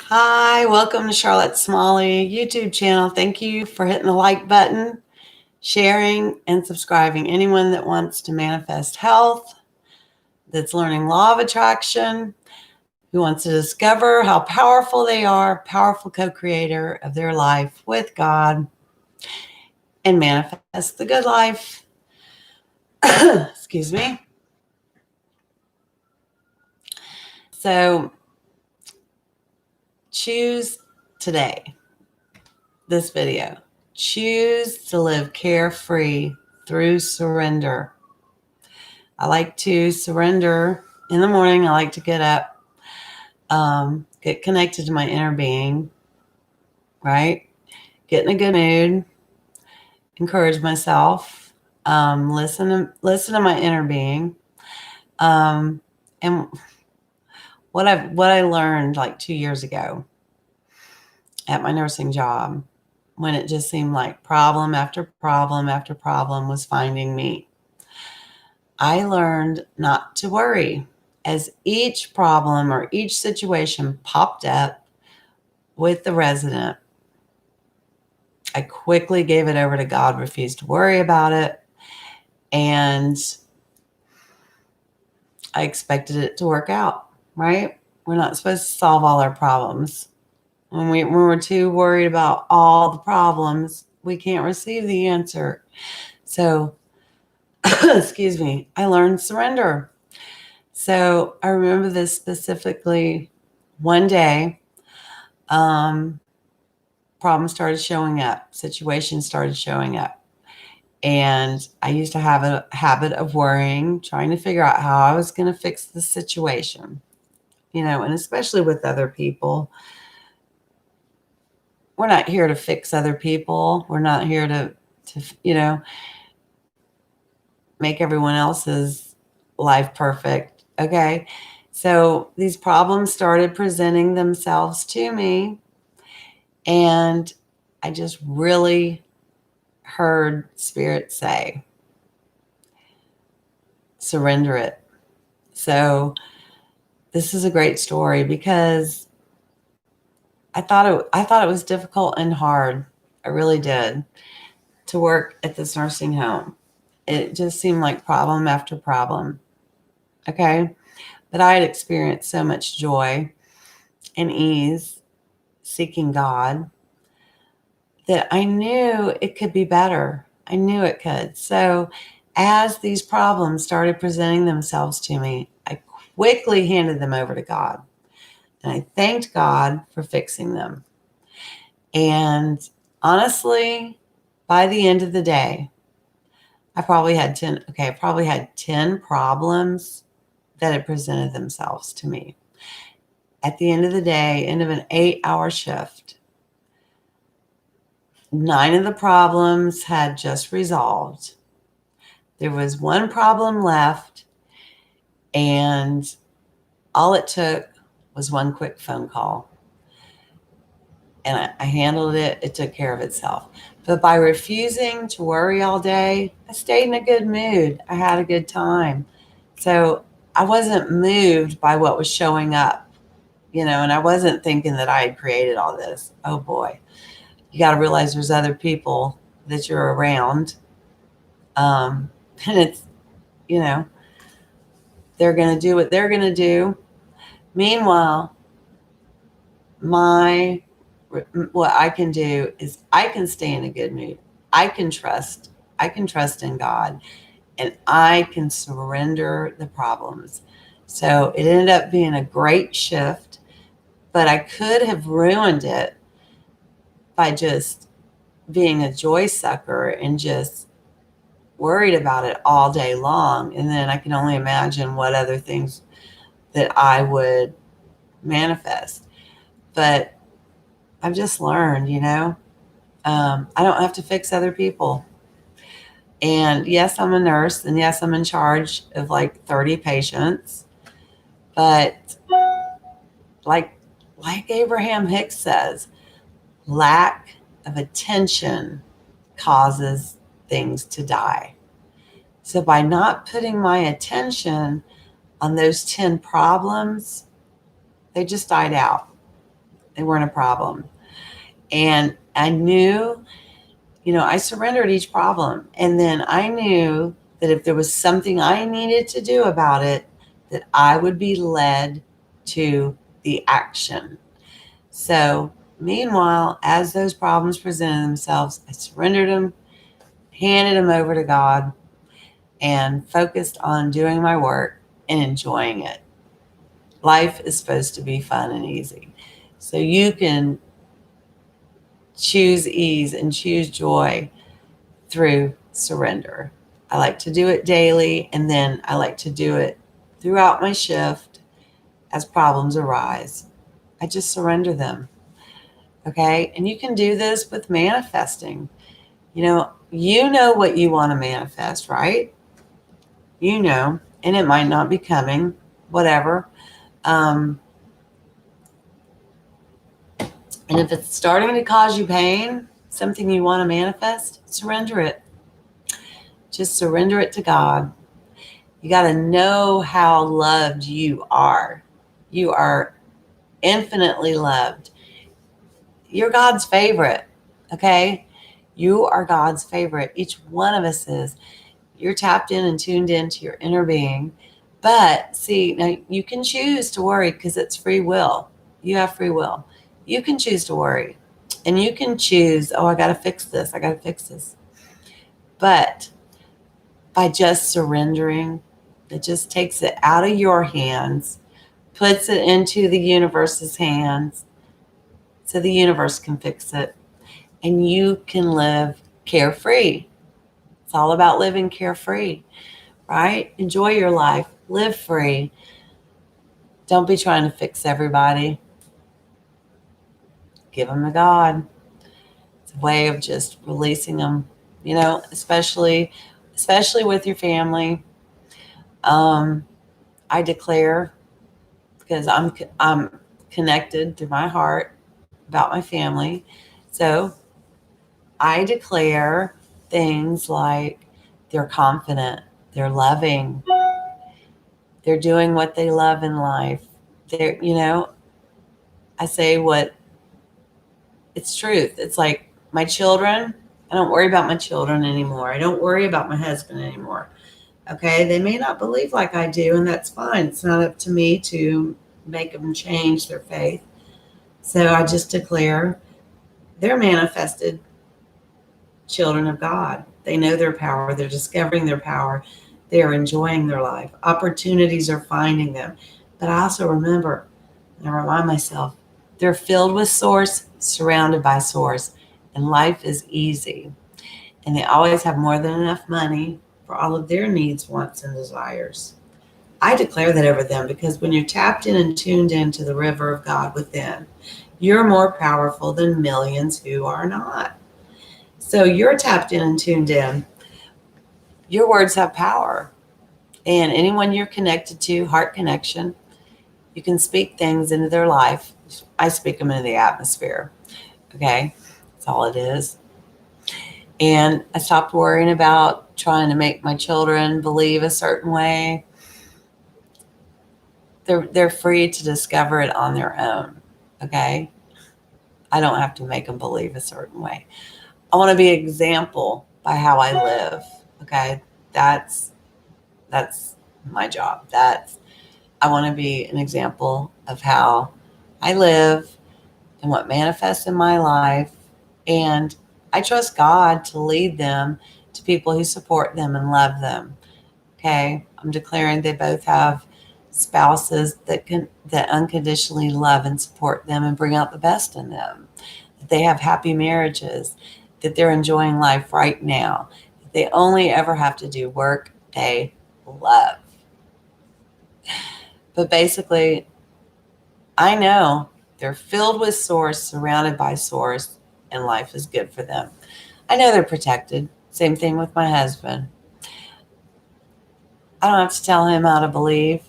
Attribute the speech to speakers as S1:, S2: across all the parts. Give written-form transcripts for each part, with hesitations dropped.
S1: Hi, welcome to Charlotte Smalley YouTube channel. Thank you for hitting the like button, sharing, and subscribing. Anyone that wants to manifest health, that's learning law of attraction, who wants to discover how powerful they are, powerful co-creator of their life with God, and manifest the good life. Excuse me. So choose today, this video. Choose to live carefree through surrender. I like to surrender in the morning. I like to get up, get connected to my inner being, right? Get in a good mood, encourage myself, listen to my inner being. And what I learned like 2 years ago at my nursing job, when it just seemed like problem after problem after problem was finding me, I learned not to worry. As each problem or each situation popped up with the resident, I quickly gave it over to God, refused to worry about it, and I expected it to work out, right? We're not supposed to solve all our problems. When we're too worried about all the problems, we can't receive the answer. So, excuse me, I learned surrender. So I remember this specifically one day. Problems started showing up, situations started showing up. And I used to have a habit of worrying, trying to figure out how I was going to fix the situation, and especially with other people. We're not here to fix other people. We're not here to make everyone else's life perfect. Okay. So these problems started presenting themselves to me. And I just really heard Spirit say, surrender it. So this is a great story because I thought it was difficult and hard. I really did, to work at this nursing home. It just seemed like problem after problem. Okay. But I had experienced so much joy and ease seeking God that I knew it could be better. I knew it could. So as these problems started presenting themselves to me, I quickly handed them over to God. And I thanked God for fixing them. And honestly, by the end of the day, I probably had 10 problems that had presented themselves to me. At the end of the day, end of an 8-hour shift, 9 of the problems had just resolved. There was one problem left, and all it took was one quick phone call. And I handled it. It took care of itself. But by refusing to worry all day, I stayed in a good mood. I had a good time. So I wasn't moved by what was showing up, and I wasn't thinking that I had created all this. Oh boy. You got to realize there's other people that you're around. And it's, you know, they're going to do what they're going to do. Meanwhile, my what I can do is I can stay in a good mood. I can trust. I can trust in God, and I can surrender the problems. So it ended up being a great shift, but I could have ruined it by just being a joy sucker and just worried about it all day long. And then I can only imagine what other things that I would manifest. But I've just learned, I don't have to fix other people. And yes, I'm a nurse, and yes, I'm in charge of like 30 patients. But like Abraham Hicks says, lack of attention causes things to die. So by not putting my attention on those 10 problems, they just died out. They weren't a problem. And I knew, I surrendered each problem. And then I knew that if there was something I needed to do about it, that I would be led to the action. So, meanwhile, as those problems presented themselves, I surrendered them, handed them over to God, and focused on doing my work and enjoying it. Life is supposed to be fun and easy. So you can choose ease and choose joy through surrender. I like to do it daily, and then I like to do it throughout my shift as problems arise. I just surrender them. Okay. And you can do this with manifesting. You know what you want to manifest, right? And it might not be coming, whatever. Um, and if it's starting to cause you pain, something you want to manifest, surrender it. Just surrender it to God. You got to know how loved you are. You are infinitely loved. You're God's favorite, okay? You are God's favorite. Each one of us is. You're tapped in and tuned into your inner being. But see, now you can choose to worry because it's free will. You have free will. You can choose to worry. And you can choose, oh, I got to fix this. I got to fix this. But by just surrendering, it just takes it out of your hands, puts it into the universe's hands so the universe can fix it. And you can live carefree. It's all about living carefree, right? Enjoy your life. Live free. Don't be trying to fix everybody. Give them to God. It's a way of just releasing them, especially with your family. I declare, because I'm connected through my heart about my family. So I declare things like they're confident, they're loving, they're doing what they love in life. I say what it's truth. It's like my children, I don't worry about my children anymore. I don't worry about my husband anymore. Okay. They may not believe like I do, and that's fine. It's not up to me to make them change their faith. So I just declare they're manifested children of God. They know their power. They're discovering their power. They are enjoying their life. Opportunities are finding them. But I also remember, and I remind myself, they're filled with source, surrounded by source, and life is easy. And they always have more than enough money for all of their needs, wants, and desires. I declare that over them because when you're tapped in and tuned into the river of God within, you're more powerful than millions who are not. So you're tapped in and tuned in. Your words have power. And anyone you're connected to, heart connection, you can speak things into their life. I speak them into the atmosphere. Okay? That's all it is. And I stopped worrying about trying to make my children believe a certain way. They're free to discover it on their own. Okay? I don't have to make them believe a certain way. I want to be an example by how I live. Okay? That's my job. I want to be an example of how I live and what manifests in my life. And I trust God to lead them to people who support them and love them. Okay. I'm declaring they both have spouses that unconditionally love and support them and bring out the best in them. That they have happy marriages, that they're enjoying life right now. That they only ever have to do work they love. But basically, I know they're filled with source, surrounded by source, and life is good for them. I know they're protected. Same thing with my husband. I don't have to tell him how to believe.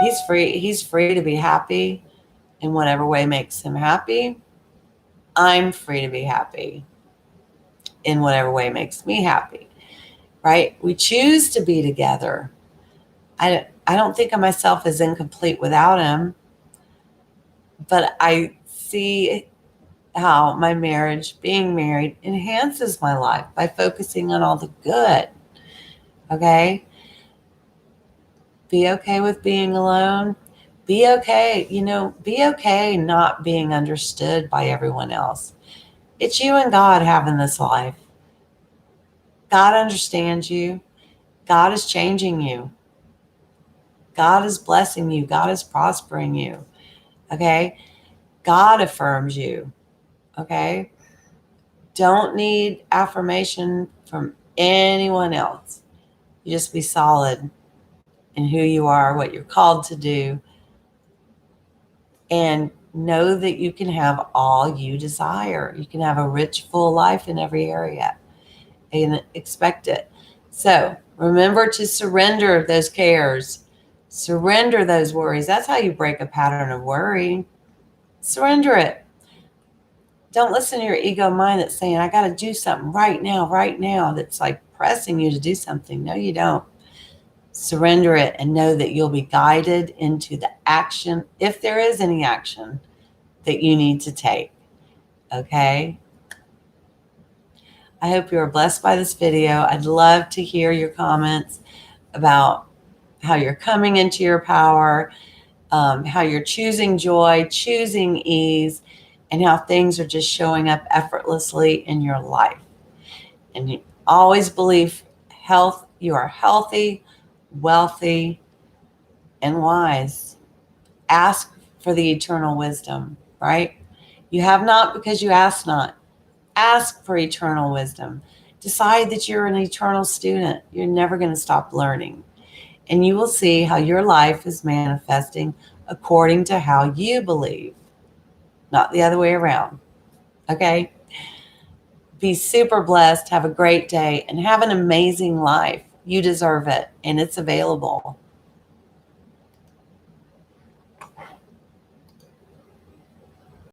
S1: He's free. He's free to be happy in whatever way makes him happy. I'm free to be happy in whatever way makes me happy. Right? We choose to be together. I don't think of myself as incomplete without him. but I see how my marriage, being married, enhances my life by focusing on all the good. Okay? Be okay with being alone. Be okay, be okay not being understood by everyone else. It's you and God having this life. God understands you. God is changing you. God is blessing you. God is prospering you. Okay? God affirms you. Okay? Don't need affirmation from anyone else. You just be solid in who you are, what you're called to do, and know that you can have all you desire. You can have a rich, full life in every area and expect it. So remember to surrender those cares, surrender those worries. That's how you break a pattern of worry. Surrender it. Don't listen to your ego mind that's saying, I got to do something right now, that's like pressing you to do something. No, you don't. Surrender it and know that you'll be guided into the action, if there is any action that you need to take. Okay? I hope you are blessed by this video. I'd love to hear your comments about how you're coming into your power, how you're choosing joy, choosing ease, and how things are just showing up effortlessly in your life. And you always believe health, you are healthy, wealthy, and wise. Ask for the eternal wisdom, right? You have not because you ask not. Ask for eternal wisdom. Decide that you're an eternal student. You're never going to stop learning. And you will see how your life is manifesting according to how you believe, not the other way around. Okay? Be super blessed. Have a great day and have an amazing life. You deserve it, and it's available.